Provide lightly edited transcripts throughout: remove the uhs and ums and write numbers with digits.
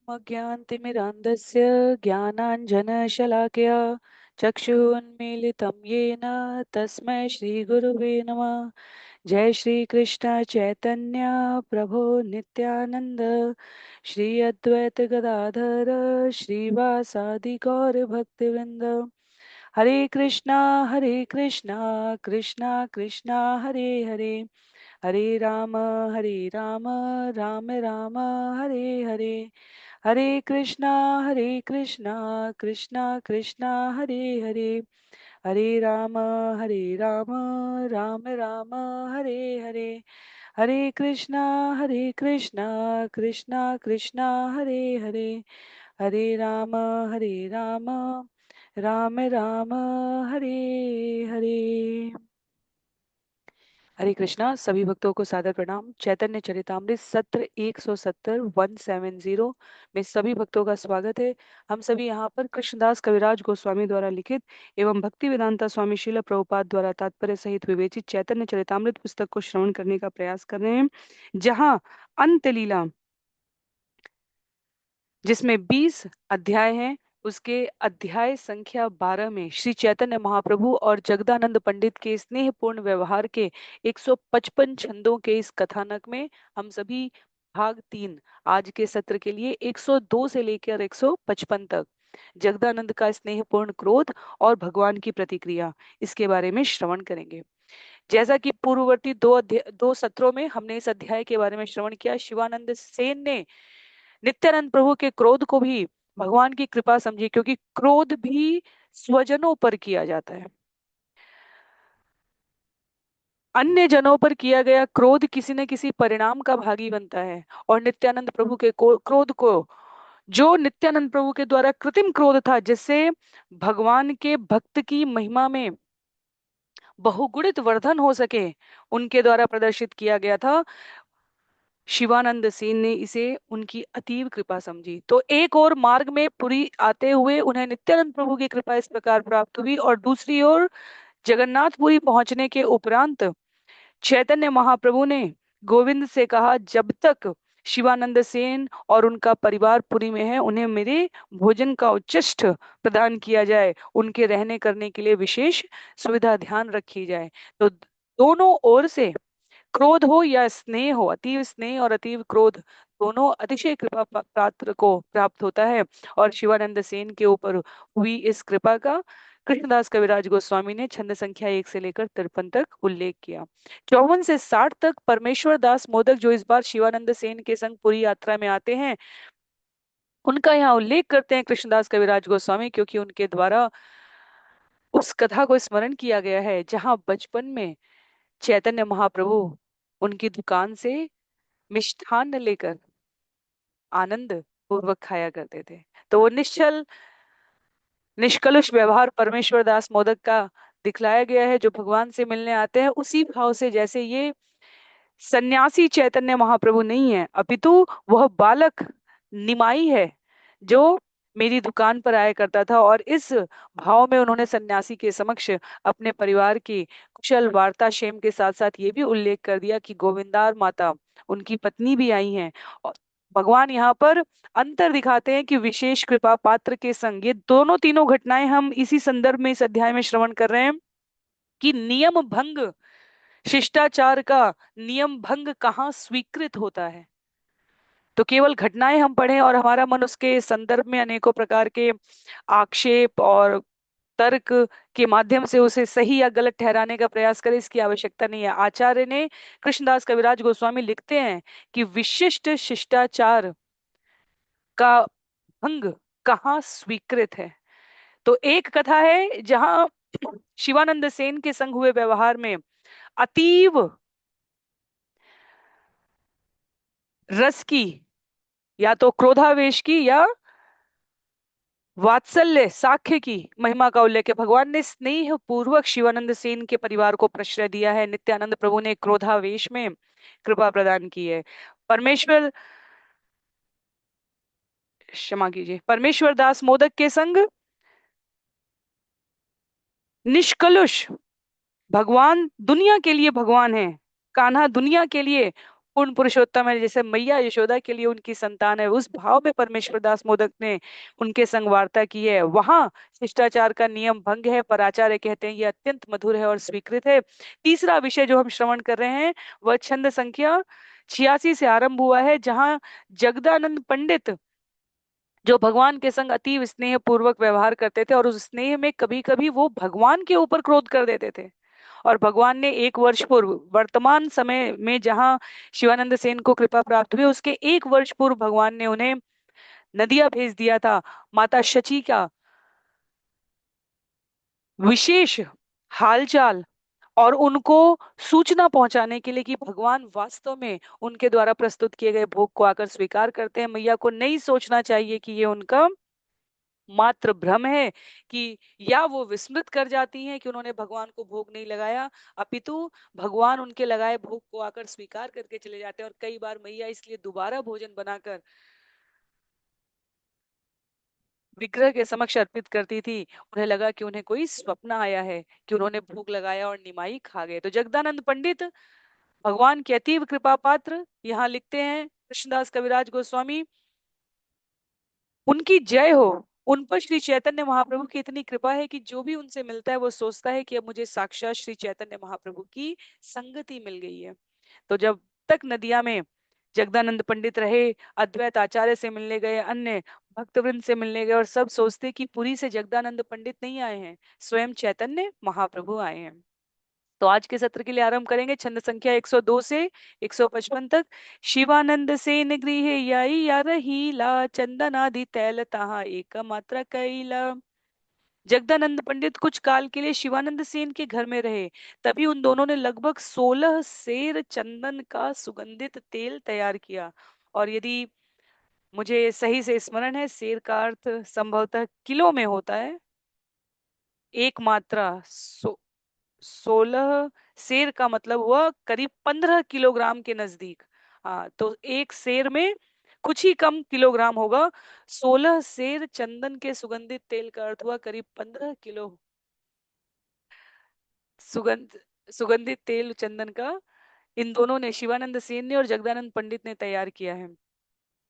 अज्ञानतिमिरान्धस्य ज्ञानाञ्जनशलाकया चक्षुरुन्मीलितं येन तस्मै श्रीगुरुवे नमः। जय श्री कृष्ण चैतन्य प्रभो नित्यानंद श्री अद्वैत गदाधर श्रीवासादि गौर भक्तवृंद। हरे कृष्णा कृष्णा कृष्णा हरे हरे, हरे राम राम राम हरे हरे, हरे कृष्णा कृष्णा कृष्णा हरे हरे, हरे राम राम राम हरे हरे, हरे कृष्णा कृष्णा कृष्णा हरे हरे, हरे राम राम राम हरे हरे। हरे कृष्णा। सभी भक्तों को सादर प्रणाम। चैतन्य चरितामृत सत्र 170 170 में सभी भक्तों का स्वागत है। हम सभी यहाँ पर कृष्णदास कविराज गोस्वामी द्वारा लिखित एवं भक्ति वेदांता स्वामी श्रील प्रभुपाद द्वारा तात्पर्य सहित विवेचित चैतन्य चरितामृत पुस्तक को श्रवण करने का प्रयास कर रहे हैं, जहाँ अंत लीला जिसमें 20 अध्याय हैं, उसके अध्याय संख्या 12 में श्री चैतन्य महाप्रभु और जगदानंद पंडित के स्नेहपूर्ण व्यवहार के 155 छंदों के इस कथानक में हम सभी भाग 3 आज के सत्र के लिए 102 से लेकर 155 तक जगदानंद का स्नेहपूर्ण क्रोध और भगवान की प्रतिक्रिया, इसके बारे में श्रवण करेंगे। जैसा कि पूर्ववर्ती दो सत्रों में हमने इस अध्याय के बारे में श्रवण किया, शिवानंद सेन ने नित्यानंद प्रभु के क्रोध को भी भगवान की कृपा समझी, क्योंकि क्रोध भी स्वजनों पर किया जाता है। अन्य जनों पर किया गया क्रोध किसी न किसी परिणाम का भागी बनता है, और नित्यानंद प्रभु के क्रोध को, जो नित्यानंद प्रभु के द्वारा कृत्रिम क्रोध था, जिससे भगवान के भक्त की महिमा में बहुगुणित वर्धन हो सके, उनके द्वारा प्रदर्शित किया गया था। शिवानंद सेन ने इसे उनकी अतीव कृपा समझी। तो एक और मार्ग में पुरी आते हुए उन्हें नित्यानंद प्रभु की कृपा इस प्रकार प्राप्त हुई, और दूसरी ओर जगन्नाथपुरी पहुंचने के उपरांत चैतन्य महाप्रभु ने गोविंद से कहा, जब तक शिवानंद सेन और उनका परिवार पुरी में है, उन्हें मेरे भोजन का उच्चिष्ट प्रदान किया जाए, उनके रहने करने के लिए विशेष सुविधा ध्यान रखी जाए। तो दोनों ओर से, क्रोध हो या स्नेह हो, अतीव स्नेह और अतीव क्रोध दोनों अतिशय कृपा पात्र को प्राप्त होता है, और शिवानंद सेन के ऊपर हुई इस कृपा का कृष्णदास कविराज गोस्वामी ने छंद संख्या 1 से लेकर 53 तक उल्लेख किया। 54 से 60 तक परमेश्वर दास मोदक, जो इस बार शिवानंद सेन के संग पूरी यात्रा में आते हैं, उनका यहाँ उल्लेख करते हैं कृष्णदास कविराज गोस्वामी, क्योंकि उनके द्वारा उस कथा को स्मरण किया गया है जहाँ बचपन में चैतन्य महाप्रभु उनकी दुकान से मिष्ठान्न लेकर आनंद पूर्वक खाया करते थे। तो वो निश्चल निष्कलुष व्यवहार परमेश्वर दास मोदक का दिखलाया गया है, जो भगवान से मिलने आते हैं उसी भाव से, जैसे ये सन्यासी चैतन्य महाप्रभु नहीं है, अपितु वह बालक निमाई है जो मेरी दुकान पर आया करता था। और इस भाव में उन्होंने सन्यासी के समक्ष अपने परिवार की कुशल वार्ता क्षेम के साथ साथ ये भी उल्लेख कर दिया कि गोविंदार माता, उनकी पत्नी भी आई हैं। और भगवान यहाँ पर अंतर दिखाते हैं कि विशेष कृपा पात्र के संग, ये दोनों तीनों घटनाएं हम इसी संदर्भ में इस अध्याय में श्रवण कर रहे हैं कि नियम भंग, शिष्टाचार का नियम भंग कहाँ स्वीकृत होता है। तो केवल घटनाएं हम पढ़ें और हमारा मन उसके संदर्भ में अनेकों प्रकार के आक्षेप और तर्क के माध्यम से उसे सही या गलत ठहराने का प्रयास करे, इसकी आवश्यकता नहीं है। आचार्य ने, कृष्णदास कविराज गोस्वामी लिखते हैं कि विशिष्ट शिष्टाचार का भंग कहाँ स्वीकृत है। तो एक कथा है जहां शिवानंद सेन के संग हुए व्यवहार में अतीव रस की, या तो क्रोधावेश की या वात्सल्य साख्य की महिमा का उल्लेख है। भगवान ने स्नेह पूर्वक शिवानंद सेन के परिवार को प्रश्रय दिया है, नित्यानंद प्रभु ने क्रोधावेश में कृपा प्रदान की है। परमेश्वर, क्षमा कीजिए, परमेश्वर दास मोदक के संग निष्कलुष, भगवान दुनिया के लिए भगवान है, कान्हा दुनिया के लिए पूर्ण पुरुषोत्तम है, जैसे मैया यशोदा के लिए उनकी संतान है, उस भाव में परमेश्वर दास मोदक ने उनके संग वार्ता की है। वहां शिष्टाचार का नियम भंग है, पर आचार्य कहते हैं ये अत्यंत मधुर है और स्वीकृत है। तीसरा विषय जो हम श्रवण कर रहे हैं वह छंद संख्या 86 से आरंभ हुआ है, जहां जगदानंद पंडित जो भगवान के संग अति स्नेह पूर्वक व्यवहार करते थे, और उस स्नेह में कभी कभी वो भगवान के ऊपर क्रोध कर देते थे। और भगवान ने एक वर्ष पूर्व, वर्तमान समय में जहाँ शिवानंद सेन को कृपा प्राप्त हुई, उसके एक वर्ष पूर्व भगवान ने उन्हें नदिया भेज दिया था, माता शची का विशेष हालचाल और उनको सूचना पहुंचाने के लिए कि भगवान वास्तव में उनके द्वारा प्रस्तुत किए गए भोग को आकर स्वीकार करते हैं। मैया को नहीं सोचना चाहिए कि ये उनका मात्र भ्रम है, कि या वो विस्मृत कर जाती हैं कि उन्होंने भगवान को भोग नहीं लगाया, अपितु भगवान उनके लगाए भोग को आकर स्वीकार करके चले जाते हैं। और कई बार मैया इसलिए दोबारा भोजन बनाकर विग्रह के समक्ष अर्पित करती थी। उन्हें लगा कि उन्हें कोई स्वप्न आया है कि उन्होंने भोग लगाया और निमाई खा गए। तो जगदानंद पंडित भगवान के अतीव कृपा पात्र, यहाँ लिखते हैं कृष्णदास कविराज गोस्वामी, उनकी जय हो। उन पर श्री चैतन्य महाप्रभु की इतनी कृपा है कि जो भी उनसे मिलता है वो सोचता है कि अब मुझे साक्षात श्री चैतन्य महाप्रभु की संगति मिल गई है। तो जब तक नदिया में जगदानंद पंडित रहे, अद्वैत आचार्य से मिलने गए, अन्य भक्तवृंद से मिलने गए, और सब सोचते कि पुरी से जगदानंद पंडित नहीं आए हैं, स्वयं चैतन्य महाप्रभु आए हैं। तो आज के सत्र के लिए आरंभ करेंगे छंद संख्या 102 से 155 तक। शिवानंद सेन गृह याई या रहीला, चंदनादि तैल तहाँ एक मात्रा कैला। जगदानंद पंडित कुछ काल के लिए शिवानंद सेन के घर में रहे। तभी उन दोनों ने लगभग 16 सेर चंदन का सुगंधित तेल तैयार किया। और यदि मुझे सही से स्मरण है, सेर का अर्थ संभवतः किलो में होता है। एक मात्रा 16 सेर का मतलब हुआ करीब 15 किलोग्राम के नजदीक। हाँ, तो एक सेर में कुछ ही कम किलोग्राम होगा। 16 सेर चंदन के सुगंधित तेल का अर्थ हुआ करीब 15 किलो सुगंध सुगंधित तेल चंदन का इन दोनों ने, शिवानंद सेन ने और जगदानंद पंडित ने तैयार किया है।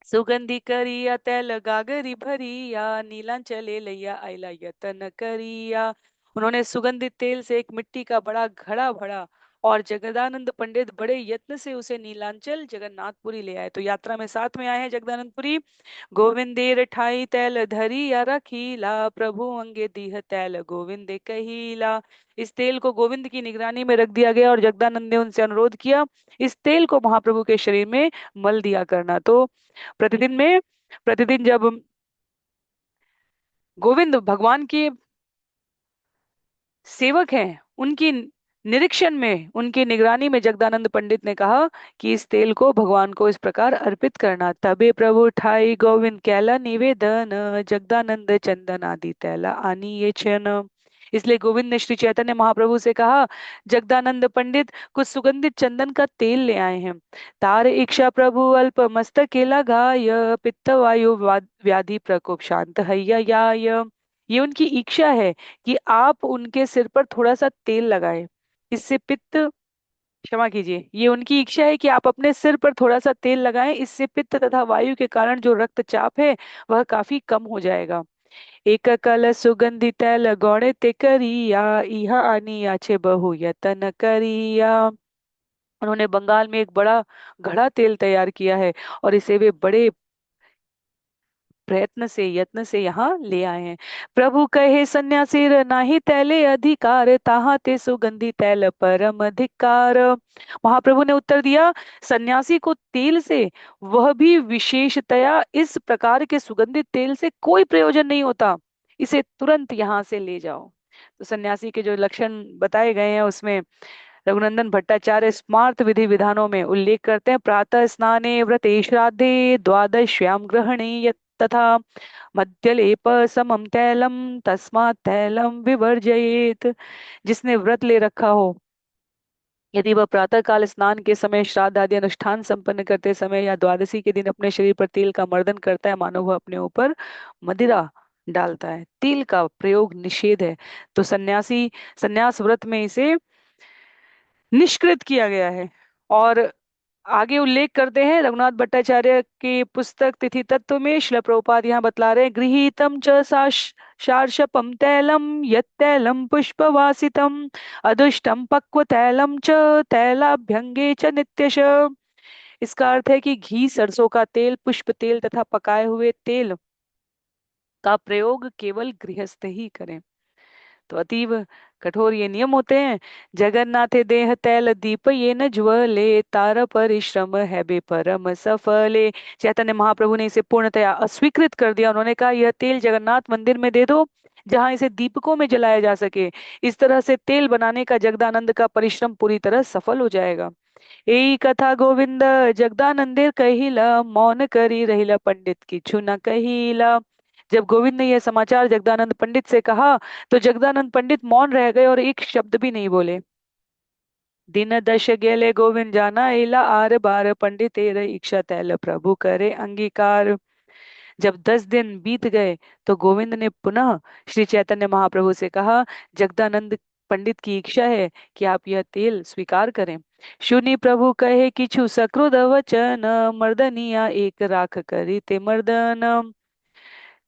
सुगंधि करिया तैल गागरी भरिया, नीलांचले लैया आइला यतन करिया। उन्होंने सुगंधित तेल से एक मिट्टी का बड़ा घड़ा भरा, और जगदानंद पंडित बड़े यत्न से उसे नीलांचल जगन्नाथपुरी ले आए। तो यात्रा में साथ में आए हैं जगदानंदपुरी। गोविंदेर ठाई तैल धरिया रखीला, प्रभु अंगे दीह तैल गोविंदे कहीला। इस तेल को गोविंद की निगरानी में रख दिया गया, और जगदानंद ने उनसे अनुरोध किया इस तेल को महाप्रभु के शरीर में मल दिया करना। तो प्रतिदिन जब गोविंद भगवान के सेवक हैं, उनकी निरीक्षण में, उनकी निगरानी में जगदानंद पंडित ने कहा कि इस तेल को भगवान को इस प्रकार अर्पित करना। तबे प्रभु ठाई गोविंद कैला निवेदन, जगदानंद चंदन आदि तैला आनी ये छन। इसलिए गोविंद ने श्री चैतन्य महाप्रभु से कहा, जगदानंद पंडित कुछ सुगंधित चंदन का तेल ले आए हैं। तार इच्छा प्रभु अल्प मस्तक केला गाय, पित्त वायु व्याधि प्रकोप शांत हैया याय। ये उनकी इच्छा है कि आप उनके सिर पर थोड़ा सा तेल लगाएं, इससे पित्त, क्षमा कीजिए, ये उनकी इच्छा है कि आप अपने सिर पर थोड़ा सा तेल लगाएं, इससे पित्त तथा वायु के कारण जो रक्तचाप है वह काफी कम हो जाएगा। एक कल सुगंधि तैल गौड़े ते करिया, इहा आनी आछे बहु यतन करिया। उन्होंने बंगाल में एक बड़ा घड़ा तेल तैयार किया है, और इसे वे बड़े प्रयत्न से, यत्न से यहाँ ले आए हैं। प्रभु कहे सन्यासीर नाही तैले अधिकार, ताहा ते सुगंधि तैल परम अधिकार। महाप्रभु ने उत्तर दिया, सन्यासी को तेल से, वह भी विशेषतया इस प्रकार के सुगंधित तेल से कोई प्रयोजन नहीं होता, इसे तुरंत यहाँ से ले जाओ। तो सन्यासी के जो लक्षण बताए गए हैं उसमें रघुनंदन भट्टाचार्य स्मार्त विधि विधानों में उल्लेख करते हैं, प्रातः स्नाने व्रते श्राद्धे द्वादश्याम ग्रहणे तथा मध्यलेप समम तैलम तस्मात् तैलम विवर्जयेत। जिसने व्रत ले रखा हो, यदि वह प्रातः काल स्नान के समय, श्राद्ध आदि अनुष्ठान संपन्न करते समय या द्वादशी के दिन अपने शरीर पर तेल का मर्दन करता है, मानो वह अपने ऊपर मदिरा डालता है। तेल का प्रयोग निषेध है। तो संन्यास व्रत में इसे निष्कृत किया गया है। और आगे उल्लेख करते हैं रघुनाथ भट्टाचार्य की पुस्तक तिथि तत्व में श्रील प्रभुपाद यहाँ बतला रहे हैं, गृहीतम च शार्षपम तैलम यत्तैलम पुष्पवासितम अदुष्टम पक्व तैलम च तैलाभ्यंगे च नित्यश। इसका अर्थ है कि घी, सरसों का तेल, पुष्प तेल तथा पकाए हुए तेल का प्रयोग केवल गृहस्थ ही करें। तो अतीव कठोर ये नियम होते हैं। जगन्नाथे देह तैल दीप ये न ज्वले तार परिश्रम है बेपरम सफले। चैतन्य महाप्रभु ने इसे पूर्णतया अस्वीकृत कर दिया। उन्होंने कहा यह तेल जगन्नाथ मंदिर में दे दो जहां इसे दीपकों में जलाया जा सके। इस तरह से तेल बनाने का जगदानंद का परिश्रम पूरी तरह सफल हो जाएगा। यही कथा गोविंद जगदानंदेर कहिला मौन करी रहिला पंडित किछु न कहिला। जब गोविंद ने यह समाचार जगदानंद पंडित से कहा तो जगदानंद पंडित मौन रह गए और एक शब्द भी नहीं बोले। दिन दश गेले गोविंद जाना इला आर बार पंडित तेरे इच्छा तैल प्रभु करे अंगीकार। जब 10 दिन बीत गए तो गोविंद ने पुनः श्री चैतन्य महाप्रभु से कहा, जगदानंद पंडित की इच्छा है कि आप यह तेल स्वीकार करें। शुनि प्रभु कहे किछु सकृद वचन मर्दनिया एक राख करी ते मर्दन।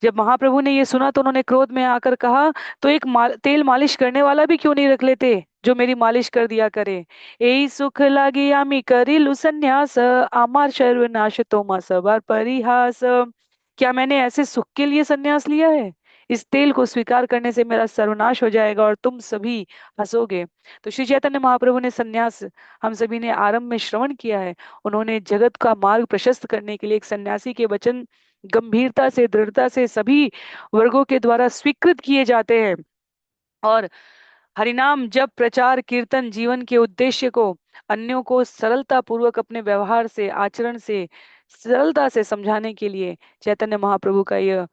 जब महाप्रभु ने ये सुना तो उन्होंने क्रोध में आकर कहा, तो एक तेल मालिश करने वाला भी क्यों नहीं रख लेते जो मेरी मालिश कर दिया करे। यही सुख लागी आमी करिलु संन्यास आमार सर्वनाश तोमा सबार परिहास। क्या मैंने ऐसे सुख के लिए संन्यास लिया है? इस तेल को स्वीकार करने से मेरा सर्वनाश हो जाएगा और तुम सभी हंसोगे। तो श्री चैतन्य महाप्रभु ने संन्यास हम सभी ने आरंभ में श्रवण किया है। उन्होंने जगत का मार्ग प्रशस्त करने के लिए एक सन्यासी के वचन गंभीरता से, दृढ़ता से सभी वर्गों के द्वारा स्वीकृत किए जाते हैं। और हरिनाम जप, प्रचार, कीर्तन जीवन के उद्देश्य को अन्यों को सरलता पूर्वक अपने व्यवहार से, आचरण से सरलता से समझाने के लिए चैतन्य महाप्रभु का यह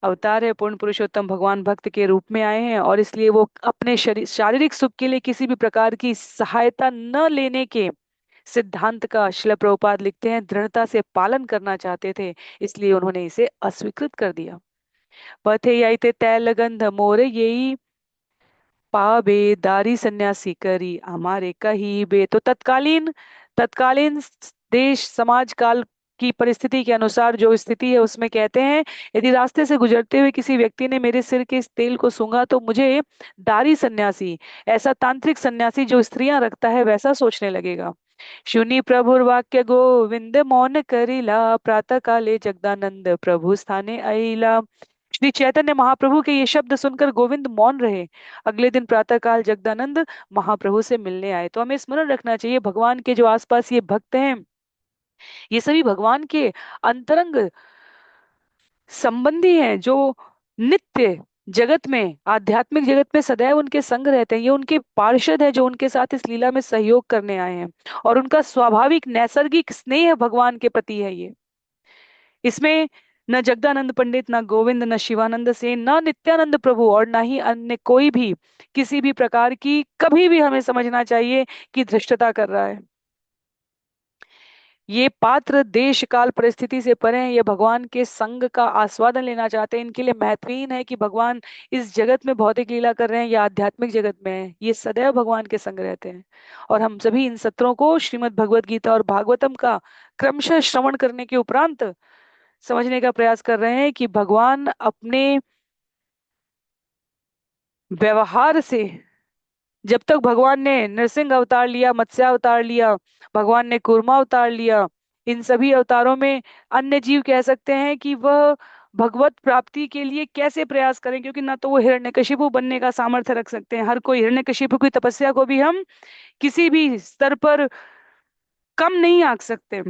अवतार है। पूर्ण पुरुषोत्तम भगवान भक्त के रूप में आए हैं और इसलिए वो अपने शरीर शारीरिक सुख के लिए किसी भी प्रकार की सहायता न लेने के सिद्धांत का शिल प्रभुपाद लिखते हैं दृढ़ता से पालन करना चाहते थे, इसलिए उन्होंने इसे अस्वीकृत कर दिया। पथे याइते तैल गंध मोर यही पाबे दारी सन्यासी करी हमारे कही बे। तो तत्कालीन देश समाज काल की परिस्थिति के अनुसार जो स्थिति है उसमें कहते हैं, यदि रास्ते से गुजरते हुए किसी व्यक्ति ने मेरे सिर के इस तेल को सूंघा तो मुझे दारी सन्यासी, ऐसा तांत्रिक सन्यासी जो स्त्रियां रखता है, वैसा सोचने लगेगा। शुनि प्रभुर वाक्य गोविंद मौन करिला प्रातः काले जगदानंद प्रभु स्थाने आइला। श्री चैतन्य महाप्रभु के ये शब्द सुनकर गोविंद मौन रहे। अगले दिन प्रातःकाल जगदानंद महाप्रभु से मिलने आए। तो हमें स्मरण रखना चाहिए भगवान के जो आसपास ये भक्त हैं, ये सभी भगवान के अंतरंग संबंधी हैं जो नित्य जगत में, आध्यात्मिक जगत में सदैव उनके संग रहते हैं। ये उनके पार्षद है जो उनके साथ इस लीला में सहयोग करने आए हैं और उनका स्वाभाविक नैसर्गिक स्नेह भगवान के प्रति है। ये इसमें न जगदानंद पंडित, न गोविंद, न शिवानंद सेन, न नित्यानंद प्रभु और न ही अन्य कोई भी किसी भी प्रकार की कभी भी हमें समझना चाहिए कि धृष्टता कर रहा है। ये पात्र देश काल परिस्थिति से परे हैं। ये भगवान के संग का आस्वादन लेना चाहते हैं। इनके लिए महत्वहीन है कि भगवान इस जगत में भौतिक लीला कर रहे हैं या आध्यात्मिक जगत में है। ये सदैव भगवान के संग रहते हैं। और हम सभी इन सत्रों को श्रीमद् भगवत गीता और भागवतम का क्रमशः श्रवण करने के उपरांत समझने का प्रयास कर रहे हैं कि भगवान अपने व्यवहार से, जब तक भगवान ने नरसिंह अवतार लिया, मत्स्य अवतार लिया, भगवान ने कूर्मा अवतार लिया, इन सभी अवतारों में अन्य जीव कह सकते हैं कि वह भगवत प्राप्ति के लिए कैसे प्रयास करें, क्योंकि ना तो वो हिरण्यकशिपु बनने का सामर्थ्य रख सकते हैं। हर कोई हिरण्यकशिपु की तपस्या को भी हम किसी भी स्तर पर कम नहीं आंक सकते।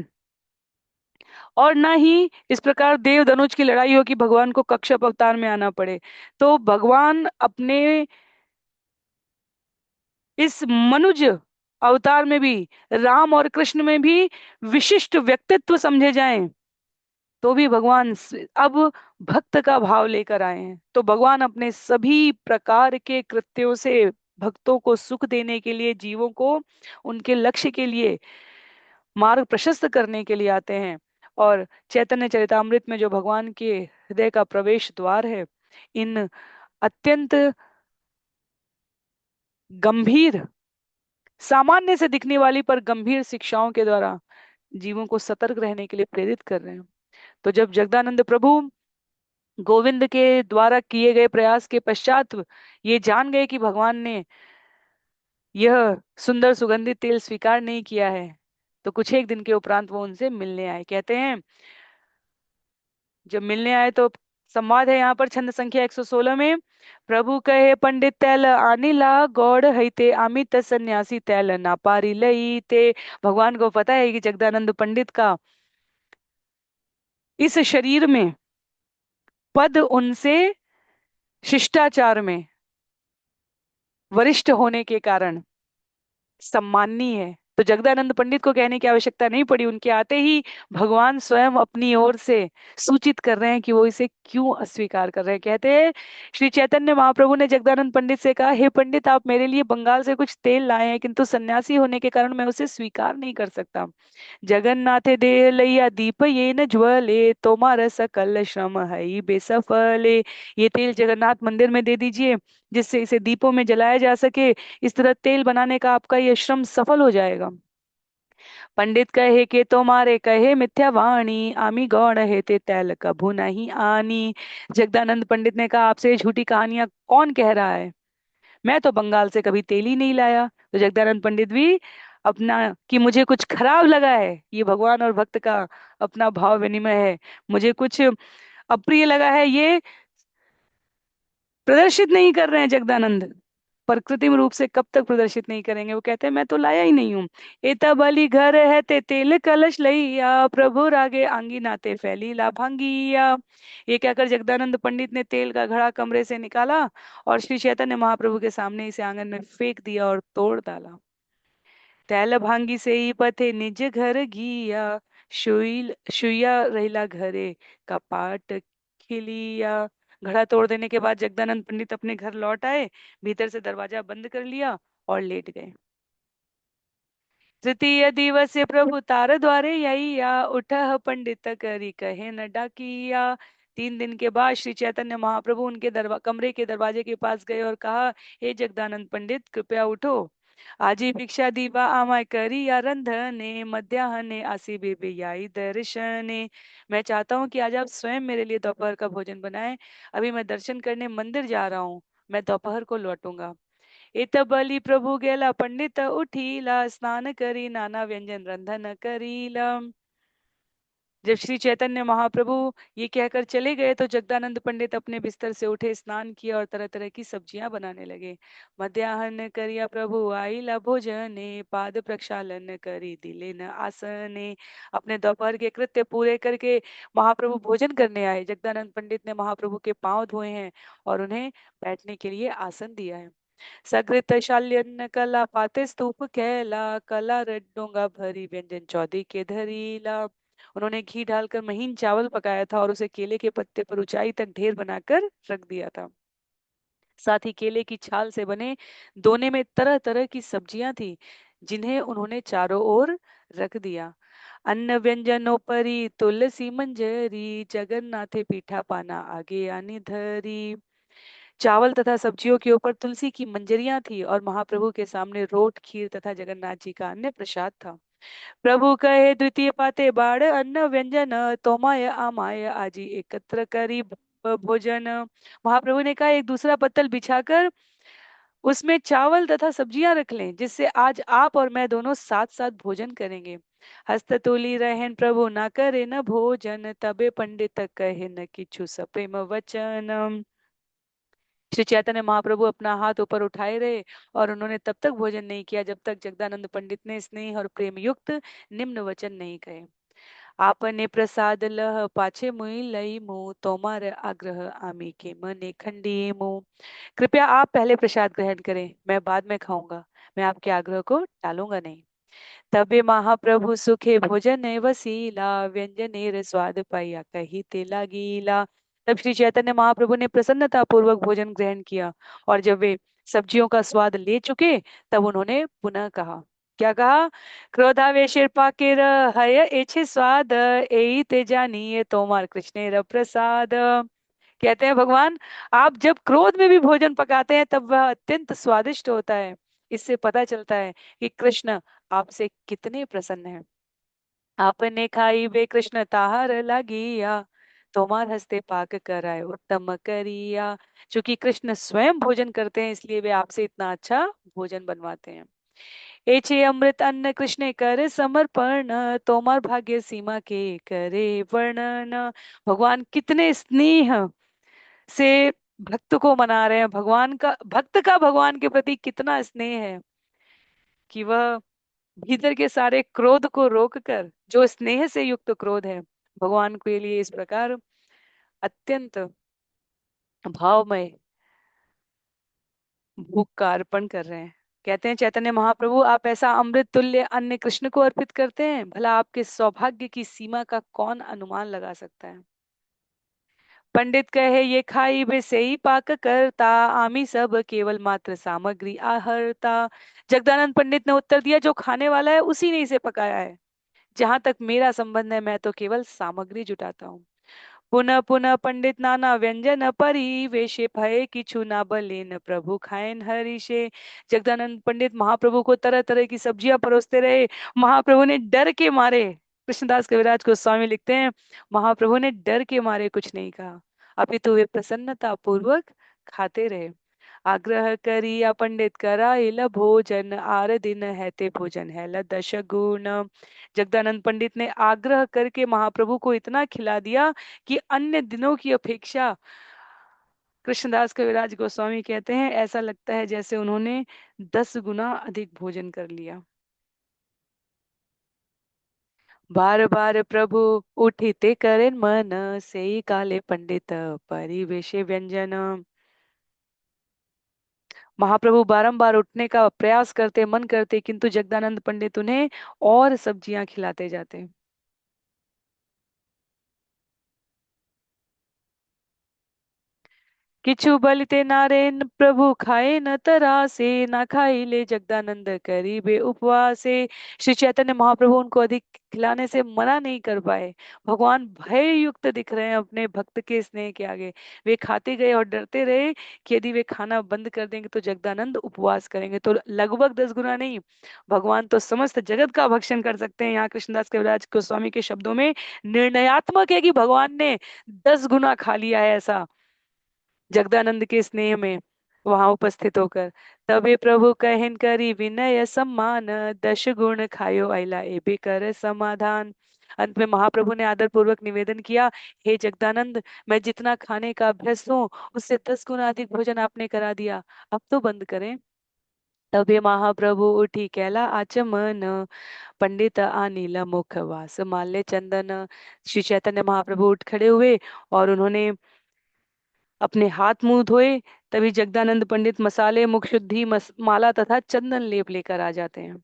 और ना ही इस प्रकार देव धनुष की लड़ाई हो कि भगवान को कश्यप अवतार में आना पड़े। तो भगवान अपने इस मनुज अवतार में भी, राम और कृष्ण में भी विशिष्ट व्यक्तित्व समझे जाएं तो भी भगवान अब भक्त का भाव लेकर आए हैं। तो भगवान अपने सभी प्रकार के कृत्यों से भक्तों को सुख देने के लिए, जीवों को उनके लक्ष्य के लिए मार्ग प्रशस्त करने के लिए आते हैं। और चैतन्य चरितामृत में जो भगवान के हृदय का प्रवेश द्वार है, इन अत्यंत गंभीर सामान्य से दिखने वाली पर गंभीर शिक्षाओं के द्वारा जीवों को सतर्क रहने के लिए प्रेरित कर रहे हैं। तो जब जगदानंद प्रभु गोविंद के द्वारा किए गए प्रयास के पश्चात ये जान गए कि भगवान ने यह सुंदर सुगंधित तेल स्वीकार नहीं किया है, तो कुछ एक दिन के उपरांत वो उनसे मिलने आए। कहते हैं जब मिलने आए तो संवाद है यहाँ पर छंद संख्या 116 में। प्रभु कहे पंडित तैल आनिला गौड़ हईते अमित सन्यासी तैल ना पारी लई ते। भगवान को पता है कि जगदानंद पंडित का इस शरीर में पद उनसे शिष्टाचार में वरिष्ठ होने के कारण सम्माननीय है। तो जगदानंद पंडित को कहने की आवश्यकता नहीं पड़ी, उनके आते ही भगवान स्वयं अपनी ओर से सूचित कर रहे हैं कि वो इसे क्यों अस्वीकार कर रहे हैं। कहते हैं श्री चैतन्य महाप्रभु ने जगदानंद पंडित से कहा, हे पंडित, आप मेरे लिए बंगाल से कुछ तेल लाए हैं, किंतु सन्यासी होने के कारण मैं उसे स्वीकार नहीं कर सकता। जगन्नाथे देह लैया दीप ये न ज्वले तोमार सकल श्रम हई बेसफले। ये तेल जगन्नाथ मंदिर में दे दीजिए, जिससे इसे दीपों में जलाया जा सके। इस तरह तेल बनाने का आपका यह श्रम सफल हो जाएगा। पंडित कहे के तुम्हारे कहे मिथ्या वाणी आमी गौण है ते तैल कभू नहीं आनी। जगदानंद पंडित ने कहा, आपसे ये झूठी कहानियां कौन कह रहा है? मैं तो बंगाल से कभी तेल ही नहीं लाया। तो जगदानंद पंडित भी अपना कि मुझे कुछ खराब लगा है, ये भगवान और भक्त का अपना भाव विनिमय है, मुझे कुछ अप्रिय लगा है, ये प्रदर्शित नहीं कर रहे हैं जगदानंद। पर कृत्रिम रूप से कब तक प्रदर्शित नहीं करेंगे? वो कहते हैं मैं तो लाया ही नहीं हूँ। एता बलि घर है ते तेल कलश लैया प्रभु रागे आंगी नाते फैली लाभांगिया। ये कहकर जगदानंद पंडित ने तेल का घड़ा कमरे से निकाला और श्री चैतन्य महाप्रभु के सामने इसे आंगन में फेंक दिया और तोड़ डाला। तैल भांगी से ही पथे निज घर घिया शुइया रहिला घरे कपाट खिलिया। घड़ा तोड़ देने के बाद जगदानंद पंडित अपने घर लौट आए, भीतर से दरवाजा बंद कर लिया और लेट गए। तृतीय दिवस प्रभु तार द्वारे यैया उठह पंडित करी कहे न डाकिया। 3 दिन के बाद श्री चैतन्य महाप्रभु उनके कमरे के दरवाजे के पास गए और कहा, हे जगदानंद पंडित, कृपया उठो। आजी भिक्षा दीवा आमाय करी या रंधने मध्याह्ने आसी बेबे याई दर्शने। मैं चाहता हूँ कि आज आप स्वयं मेरे लिए दोपहर का भोजन बनाएं। अभी मैं दर्शन करने मंदिर जा रहा हूँ, मैं दोपहर को लौटूंगा। इत बलि प्रभु गेला पंडित उठीला स्नान करी नाना व्यंजन रंधन करीला। जब श्री चैतन्य महाप्रभु ये कहकर चले गए तो जगदानंद पंडित अपने बिस्तर से उठे, स्नान किया और तरह तरह की सब्जियां बनाने लगे। मध्याह्न करिया प्रभु आईला भोजने पाद प्रक्षालन करी दिले न आसने। अपने दोपहर के कृत्य पूरे करके महाप्रभु भोजन करने आए। जगदानंद पंडित ने महाप्रभु के पांव धोए हैं और उन्हें बैठने के लिए आसन दिया है। सकृत शाल्यन्न कला पाते स्तूप कैला कला रड्डोंगा भरी व्यंजन चौदी के धरीला। उन्होंने घी डालकर महीन चावल पकाया था और उसे केले के पत्ते पर ऊंचाई तक ढेर बनाकर रख दिया था। साथ ही केले की छाल से बने दोने में तरह तरह की सब्जियां थी, जिन्हें उन्होंने चारों ओर रख दिया। अन्न व्यंजनों परी तुलसी मंजरी जगन्नाथे पीठा पाना आगे आनी धरी। चावल तथा सब्जियों के ऊपर तुलसी की मंजरियां थी और महाप्रभु के सामने रोट खीर तथा जगन्नाथ जी का अन्य प्रसाद था। प्रभु कहे द्वितीय पाते बाड़ अन्न व्यंजन तोमाय आमाय आजी एकत्र करी भोजन। महाप्रभु ने कहा, एक दूसरा पत्तल बिछाकर उसमें चावल तथा सब्जियां रख लें, जिससे आज आप और मैं दोनों साथ साथ भोजन करेंगे। हस्ततुली रहन प्रभु ना करे न भोजन तबे पंडित कहे न किछु सप्रेम वचन। श्री चैतन्य महाप्रभु अपना हाथ ऊपर उठाए रहे और उन्होंने तब तक भोजन नहीं किया जब तक जगदानंद पंडित ने स्नेह और प्रेम युक्त निम्न वचन नहीं कहे। आपने प्रसाद लह पाछे मुई लई मुंह तोमार आग्रह आमी के मने खंडी मुंह। कृपया आप पहले प्रसाद ग्रहण करें, मैं बाद में खाऊंगा, मैं आपके आग्रह को टालूंगा नहीं। तबे महाप्रभु सुखे भोजन वसीला व्यंजनेर स्वाद पाया कही ते लागीला। तब श्री चैतन्य महाप्रभु ने प्रसन्नता पूर्वक भोजन ग्रहण किया और जब वे सब्जियों का स्वाद ले चुके तब उन्होंने पुनः कहा, क्या कहा? क्रोधावेशेर पाकेर हय एछे स्वाद एई ते जानिए तोमार कृष्णेर प्रसाद। कहते हैं भगवान, आप जब क्रोध में भी भोजन पकाते हैं तब वह अत्यंत स्वादिष्ट होता है। इससे पता चलता है कि कृष्ण आपसे कितने प्रसन्न हैं। आपने खाई बे कृष्ण ताहार लागिया, तोमार हस्ते पाक कराए उत्तम करिया। चूंकि कृष्ण स्वयं भोजन करते हैं, इसलिए वे आपसे इतना अच्छा भोजन बनवाते हैं। एछे अमृत अन्न कृष्ण कर समर्पण, तोमार भाग्य सीमा के करे वर्णन। भगवान कितने स्नेह से भक्त को मना रहे हैं। भगवान का भक्त का भगवान के प्रति कितना स्नेह है कि वह भीतर के सारे क्रोध को रोककर, जो स्नेह से युक्त क्रोध है, भगवान के लिए इस प्रकार अत्यंत भावमय भूख का अर्पण कर रहे हैं। कहते हैं चैतन्य महाप्रभु, आप ऐसा अमृत तुल्य अन्न कृष्ण को अर्पित करते हैं, भला आपके सौभाग्य की सीमा का कौन अनुमान लगा सकता है। पंडित कहे ये खाई बे से ही पाक करता, आमी सब केवल मात्र सामग्री आहरता। जगदानंद पंडित ने उत्तर दिया, जो खाने वाला है उसी ने इसे पकाया है। जहां तक मेरा संबंध है, मैं तो केवल सामग्री जुटाता हूँ। पुनः पुनः पंडित नाना व्यंजन परिवेशे, भय किछु ना बलेन प्रभु खाएन हरिषे। जगदानंद पंडित महाप्रभु को तरह तरह की सब्जियां परोसते रहे। महाप्रभु ने डर के मारे, कृष्णदास कविराज गोस्वामी लिखते हैं, महाप्रभु ने डर के मारे कुछ नहीं कहा, अपितु वे प्रसन्नता पूर्वक खाते रहे। आग्रह करिया पंडित कराइल भोजन, आर दिन हैते भोजन है ल दश गुण। जगदानंद पंडित ने आग्रह करके महाप्रभु को इतना खिला दिया कि अन्य दिनों की अपेक्षा, कृष्णदास कविराज गोस्वामी कहते हैं, ऐसा लगता है जैसे उन्होंने 10 गुना अधिक भोजन कर लिया। बार बार प्रभु उठिते करेन मन, सेई काले पंडित परिवेशे व्यंजन। महाप्रभु बारंबार उठने का प्रयास करते, मन करते, किंतु जगदानंद पंडित उन्हें और सब्जियां खिलाते जाते। किछु बलिते नारेन प्रभु खाए न तरासे, ना खाई ले जगदानंद करीबे उपवासे। श्री चैतन्य महाप्रभु उनको अधिक खिलाने से मना नहीं कर पाए। भगवान भय युक्त दिख रहे हैं अपने भक्त के स्नेह के आगे। वे खाते गए और डरते रहे कि यदि वे खाना बंद कर देंगे तो जगदानंद उपवास करेंगे। तो लगभग 10 गुना नहीं, भगवान तो समस्त जगत का भक्षण कर सकते हैं। यहाँ कृष्णदास कविराज गोस्वामी के शब्दों में निर्णयात्मक है कि भगवान ने 10 गुना खा लिया है, ऐसा जगदानंद के स्नेह में वहां उपस्थित होकर। तबे प्रभु कहन करी विनय सम्मान, 10 गुण खायो अला एबे कर समाधान। अंत में महाप्रभु ने आदर पूर्वक निवेदन किया, हे जगदानंद, मैं जितना खाने का अभ्यस्त हूँ, उससे 10 गुना अधिक भोजन आपने करा दिया, अब तो बंद करें। तबे महाप्रभु उठी कैला आचमन, पंडित अनिल मुख वास माल्य चंदन। श्री चैतन्य महाप्रभु उठ खड़े हुए और उन्होंने अपने हाथ मुंह धोए। तभी जगदानंद पंडित मसाले, मुख शुद्धि, माला तथा चंदन लेप लेकर आ जाते हैं।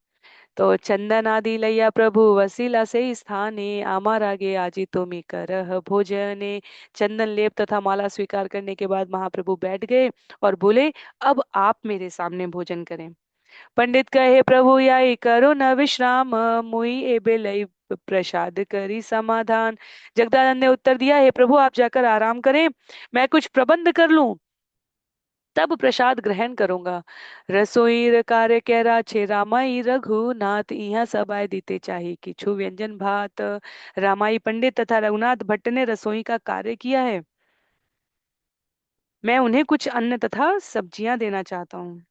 तो चंदन आदि लैया प्रभु वसीला से स्थाने, आमार आगे आजी तुमी करह भोजने। चंदन लेप तथा माला स्वीकार करने के बाद महाप्रभु बैठ गए और बोले, अब आप मेरे सामने भोजन करें। पंडित कहे, प्रभु याई करो न विश्राम, मुई एबे लई प्रसाद करी समाधान। जगदानंद ने उत्तर दिया, हे प्रभु, आप जाकर आराम करें, मैं कुछ प्रबंध कर लूं, तब प्रसाद ग्रहण करूंगा। रसोई कार्य कह छे रामाई रघुनाथ, इहाँ सब आय दीते चाहे किछु व्यंजन भात। रामाई पंडित तथा रघुनाथ भट्ट ने रसोई का कार्य किया है, मैं उन्हें कुछ अन्न तथा सब्जियां देना चाहता हूँ।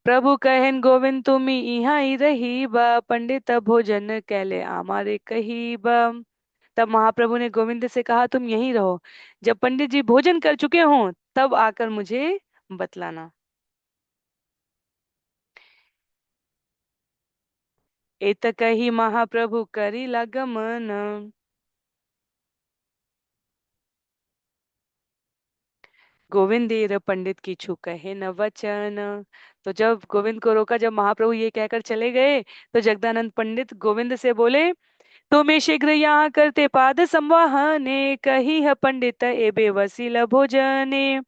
प्रभु कहन गोविंद तुमी इहाँ ही रही बा, पंडित भोजन कैले आमारे कही बा। तब महाप्रभु ने गोविंद से कहा, तुम यहीं रहो, जब पंडित जी भोजन कर चुके हों तब आकर मुझे बतलाना। एत कही महाप्रभु करी लगमन, गोविंदेर पंडित की छु कहे न वचन। तो जब गोविंद को रोका, जब महाप्रभु ये कहकर चले गए, तो जगदानंद पंडित गोविंद से बोले, तुम्हें शीघ्र यहाँ करते पाद संवाहने, कही है पंडित एबे वसील भोजने।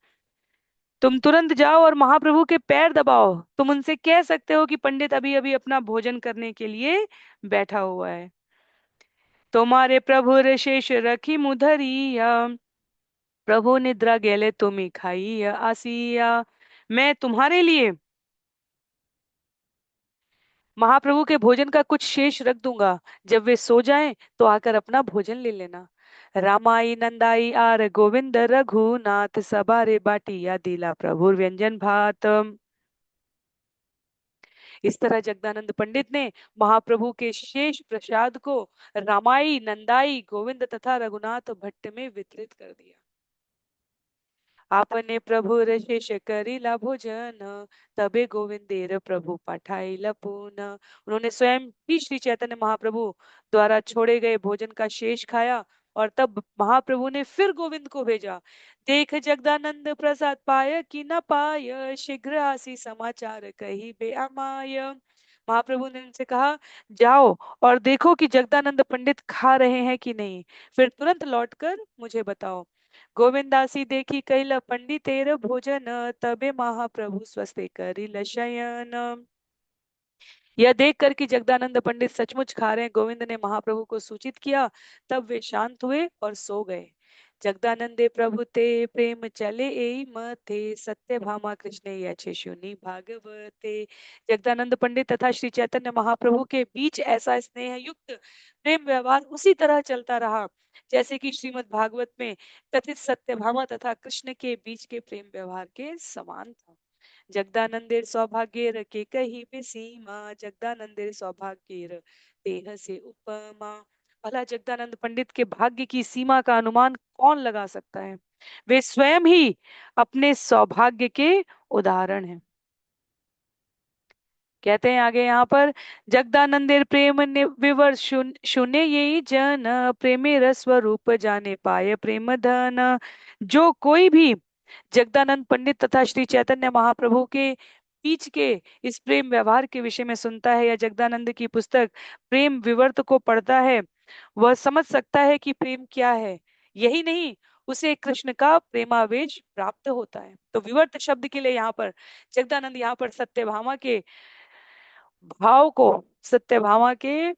तुम तुरंत जाओ और महाप्रभु के पैर दबाओ। तुम उनसे कह सकते हो कि पंडित अभी अभी अपना भोजन करने के लिए बैठा हुआ है। तुम्हारे प्रभु शेष रखी मुधरिया, प्रभु निद्रा गेले तुम्ही खाई आसिया। मैं तुम्हारे लिए महाप्रभु के भोजन का कुछ शेष रख दूंगा। जब वे सो जाएं तो आकर अपना भोजन ले लेना। रामाई नंदाई आर गोविंद रघुनाथ सबारे बाटिया दिला प्रभु व्यंजन भात। इस तरह जगदानंद पंडित ने महाप्रभु के शेष प्रसाद को रामाई नंदाई गोविंद तथा रघुनाथ भट्ट में वितरित कर दिया। आपने प्रभु शेष करीला भोजन तबे गोविंदेर प्रभु पठाइला पून। उन्होंने स्वयं ही श्री चैतन्य महाप्रभु द्वारा छोड़े गए भोजन का शेष खाया और तब महाप्रभु ने फिर गोविंद को भेजा। देख जगदानंद प्रसाद पाय कि न पाय, शीघ्र आसी समाचार कही बे अमाय। महाप्रभु ने उनसे कहा, जाओ और देखो कि जगदानंद पंडित खा रहे हैं कि नहीं, फिर तुरंत लौटकर मुझे बताओ। गोविंदासी देखी कैल पंडितेर भोजन, तबे महाप्रभु स्वस्ति करिल शयन। यह देखकर कि जगदानंद पंडित सचमुच खा रहे हैं, गोविंद ने महाप्रभु को सूचित किया। तब वे शांत हुए और सो गए। जगदानंदे प्रभु ते प्रेम चले एई मथे, सत्य भामा कृष्ण यचे शुनि भागवते। जगदानंद पंडित तथा श्री चैतन्य महाप्रभु के बीच ऐसा स्नेह युक्त प्रेम व्यवहार उसी तरह चलता रहा जैसे कि श्रीमद् भागवत में कथित सत्यभामा तथा कृष्ण के बीच के प्रेम व्यवहार के समान था। जगदानंदेर सौभाग्येर के कही पे सीमा, जगदानंदेर सौभाग्येर देह से उपमा। भला जगदानंद पंडित के भाग्य की सीमा का अनुमान कौन लगा सकता है। वे स्वयं ही अपने सौभाग्य के उदाहरण हैं। कहते हैं आगे यहाँ पर, जगदानंदेर प्रेम विवर शून्य यही जन, प्रेमे रस स्वरूप जाने पाए प्रेम धन। जो कोई भी जगदानंद पंडित तथा श्री चैतन्य महाप्रभु के बीच के इस प्रेम व्यवहार के विषय में सुनता है या जगदानंद की पुस्तक प्रेम विवर्त को पढ़ता है, वह समझ सकता है कि प्रेम क्या है। यही नहीं, उसे कृष्ण का प्रेमावेश प्राप्त होता है। तो विवर्त शब्द के लिए यहाँ पर जगदानंद यहाँ पर सत्यभामा के भाव को, सत्यभामा के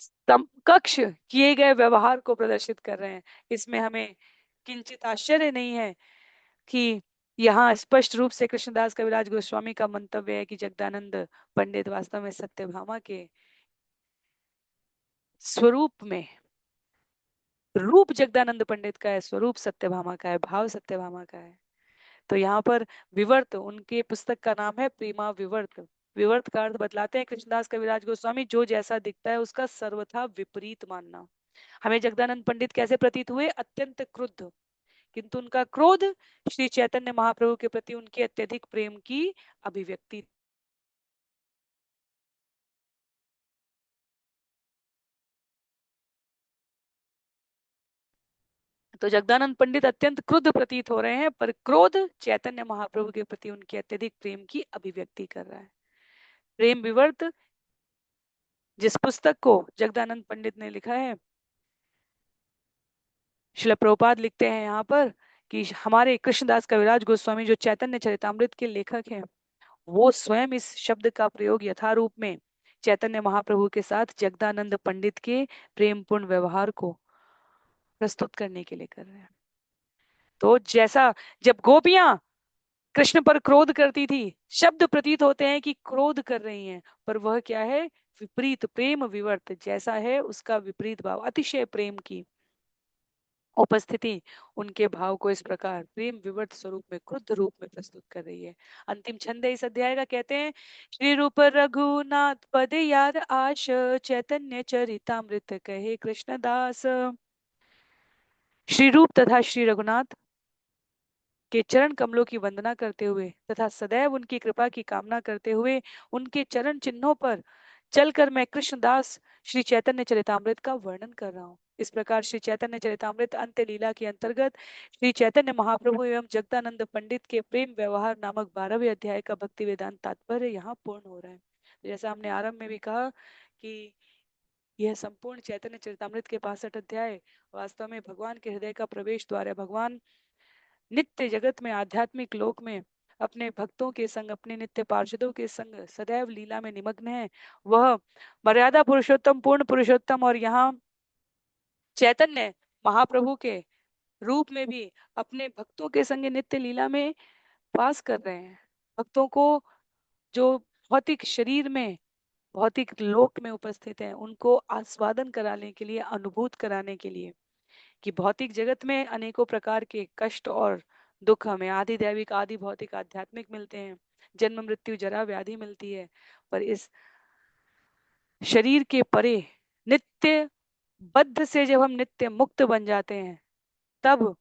समकक्ष किए गए व्यवहार को प्रदर्शित कर रहे हैं। इसमें हमें किंचित आश्चर्य नहीं है कि यहाँ स्पष्ट रूप से कृष्णदास कविराज गोस्वामी का मंतव्य है कि जगदानंद पंडित वास्तव में सत्यभामा के स्वरूप में, रूप जगदानंद पंडित का है, स्वरूप सत्यभामा का है, भाव सत्यभामा का है। तो यहाँ पर विवर्त, उनके पुस्तक का नाम है प्रेमा विवर्त। विवर्त का अर्थ बतलाते हैं कृष्णदास कविराज गोस्वामी, जो जैसा दिखता है उसका सर्वथा विपरीत मानना। हमें जगदानंद पंडित कैसे प्रतीत हुए? अत्यंत क्रुद्ध, किंतु उनका क्रोध श्री चैतन्य महाप्रभु के प्रति उनके अत्यधिक प्रेम की अभिव्यक्ति। तो जगदानंद पंडित अत्यंत क्रुद्ध प्रतीत हो रहे हैं, पर क्रोध चैतन्य महाप्रभु के प्रति उनके अत्यधिक प्रेम की अभिव्यक्ति कर रहा है। प्रेम विवर्त जिस पुस्तक को जगदानंद पंडित ने लिखा है, श्रील प्रभुपाद लिखते हैं यहाँ पर कि हमारे कृष्णदास कविराज गोस्वामी जो चैतन्य चरितामृत के लेखक हैं, वो स्वयं इस शब्द का प्रयोग यथारूप में चैतन्य महाप्रभु के साथ जगदानंद पंडित के प्रेमपूर्ण व्यवहार को प्रस्तुत करने के लिए कर रहे हैं। तो जैसा जब गोपियां कृष्ण पर क्रोध करती थी, शब्द प्रतीत होते हैं कि क्रोध कर रही हैं, पर वह क्या है? विपरीत प्रेम विवर्त, जैसा है उसका विपरीत भाव, अतिशय प्रेम की उपस्थिति उनके भाव को इस प्रकार प्रेम विवर्त स्वरूप में, क्रुद्ध रूप में प्रस्तुत कर रही है। अंतिम छंद है इस अध्याय का, कहते हैं, श्री रूप रघुनाथ पद याद आश, चैतन्य चरितामृत कहे कृष्णदास। श्री रूप तथा श्री रघुनाथ के चरण कमलों की वंदना करते हुए तथा सदैव उनकी कृपा की कामना करते हुए उनके चरण चिन्हों पर चलकर मैं कृष्णदास श्री चैतन्य चरितामृत का वर्णन कर रहा हूँ। इस प्रकार श्री चैतन्य चरितामृत अंत्य लीला के अंतर्गत श्री चैतन्य महाप्रभु एवं जगदानंद पंडित के प्रेम व्यवहार नामक 12वें अध्याय का भक्ति वेदांत तात्पर्य यहाँ पूर्ण हो रहा है। जैसा हमने आरंभ में भी कहा कि यह संपूर्ण चैतन्य चरितामृत के 62 अध्याय वास्तव में भगवान के हृदय का प्रवेश द्वार है। भगवान नित्य जगत में, आध्यात्मिक लोक में अपने भक्तों के संग, अपने नित्य पार्षदों के संग सदैव लीला में निमग्न है। वह मर्यादा पुरुषोत्तम, पूर्ण पुरुषोत्तम, और यहाँ चैतन्य महाप्रभु के रूप में भी अपने भक्तों के संग नित्य लीला में वास कर रहे हैं। भक्तों को जो भौतिक शरीर में, भौतिक लोक में उपस्थित हैं, उनको आस्वादन कराने के लिए, अनुभूत कराने के लिए कि भौतिक जगत में अनेकों प्रकार के कष्ट और दुख हमें आदि दैविक आदि भौतिक आध्यात्मिक मिलते हैं, जन्म मृत्यु जरा व्याधि मिलती है, पर इस शरीर के परे नित्य बद्ध से जब हम नित्य मुक्त बन जाते हैं, तब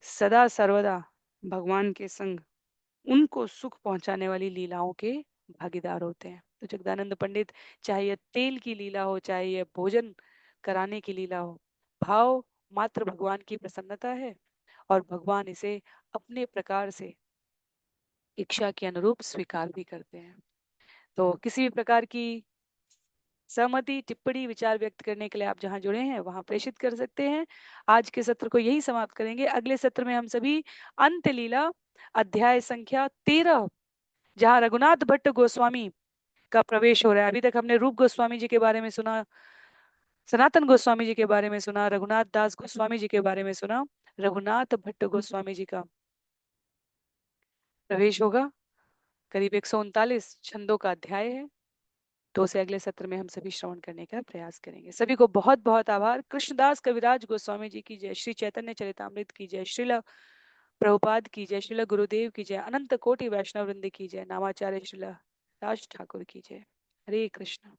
सदा सर्वदा भगवान के संग उनको सुख पहुंचाने वाली लीलाओं के भागीदार होते हैं। तो जगदानंद पंडित, चाहे यह तेल की लीला हो, चाहे यह भोजन कराने की लीला हो, भाव मात्र भगवान की प्रसन्नता है, और भगवान इसे अपने प्रकार से इच्छा के अनुरूप स्वीकार भी करते हैं। तो किसी भी प्रकार की सहमति, टिप्पणी, विचार व्यक्त करने के लिए आप जहां जुड़े हैं वहां प्रेषित कर सकते हैं। आज के सत्र को यही समाप्त करेंगे। अगले सत्र में हम सभी अंत लीला अध्याय संख्या 13, जहाँ रघुनाथ भट्ट गोस्वामी का प्रवेश हो रहा है। अभी तक हमने रूप गोस्वामी जी के बारे में सुना, सनातन गोस्वामी जी के बारे में सुना, रघुनाथ दास गोस्वामी जी के बारे में सुना। रघुनाथ भट्ट गोस्वामी जी का प्रवेश होगा। करीब 139 छंदों का अध्याय है। तो उसे अगले सत्र में हम सभी श्रवण करने का प्रयास करेंगे। सभी को बहुत बहुत आभार। कृष्णदास कविराज गोस्वामी जी की जय, श्री चैतन्य चरितामृत की जय, श्रील प्रभुपाद की जय, श्रील गुरुदेव की जय, अनंत कोटि वैष्णव वृंद की जय, नामाचार्य श्रील राज ठाकुर की जय। हरे कृष्ण।